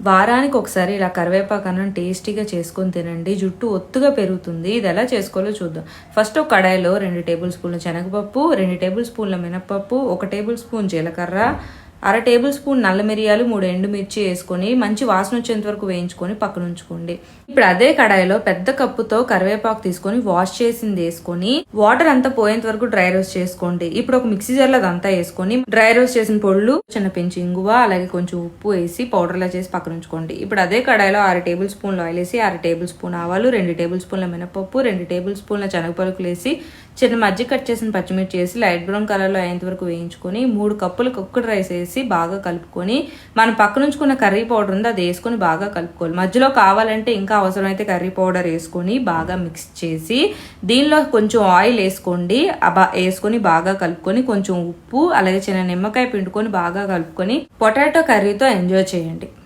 వారానికి ఒకసారి ఇలా కరివేపాకు అన్నం టేస్టీగా చేసుకొని తినండి. జుట్టు ఒత్తుగా పెరుగుతుంది. ఇది ఎలా చేసుకోవాలో చూద్దాం. ఫస్ట్ ఒక కడాయిలో 2 టేబుల్ స్పూన్ల శనగపప్పు, 2 టేబుల్ స్పూన్ల మినపప్పు, 1 టేబుల్ స్పూన్ జీలకర్ర, 1/2 టేబుల్ స్పూన్ నల్ల మిరియాలు, 3 ఎండుమిర్చి వేసుకొని మంచి వాసన వచ్చేంత వరకు వేయించుకొని పక్కన ఉంచుకోండి. ఇప్పుడు అదే కడాయిలో పెద్ద కప్పుతో కరివేపాకు తీసుకొని వాష్ చేసింది వేసుకొని వాటర్ అంతా పోయేంత వరకు డ్రై రోస్ట్ చేసుకోండి. ఇప్పుడు ఒక మిక్సీ జార్లో అదంతా వేసుకొని డ్రై రోస్ట్ చేసిన పొళ్ళు, చిన్న పెంచి ఇంగువ, అలాగే కొంచెం ఉప్పు వేసి పౌడర్లా చేసి పక్కన ఉంచుకోండి. ఇప్పుడు అదే కడాయిలో 6 టేబుల్ స్పూన్లు ఆయిల్ వేసి 1/2 టేబుల్ స్పూన్ ఆవాలు, 2 టేబుల్ స్పూన్ల మినపప్పు, 2 టేబుల్ స్పూన్ల శనగపలుకులు వేసి చిన్న మజ్జిగ కట్ చేసిన పచ్చిమిర్చి వేసి లైట్ బ్రౌన్ కలర్లో అయ్యేంత వరకు వేయించుకొని 3 కప్పులు కుక్కడ్ రైస్ వేసి బాగా కలుపుకొని మనం పక్కన ఉంచుకున్న కర్రీ పౌడర్ ఉంది అది వేసుకొని బాగా కలుపుకోవాలి. మధ్యలో కావాలంటే ఇంకా అవసరమైతే కర్రీ పౌడర్ వేసుకొని బాగా మిక్స్ చేసి దీనిలో కొంచెం ఆయిల్ వేసుకోండి. వేసుకొని బాగా కలుపుకొని కొంచెం ఉప్పు అలాగే చిన్న నిమ్మకాయ పిండుకొని బాగా కలుపుకొని పొటాటో కర్రీతో ఎంజాయ్ చేయండి.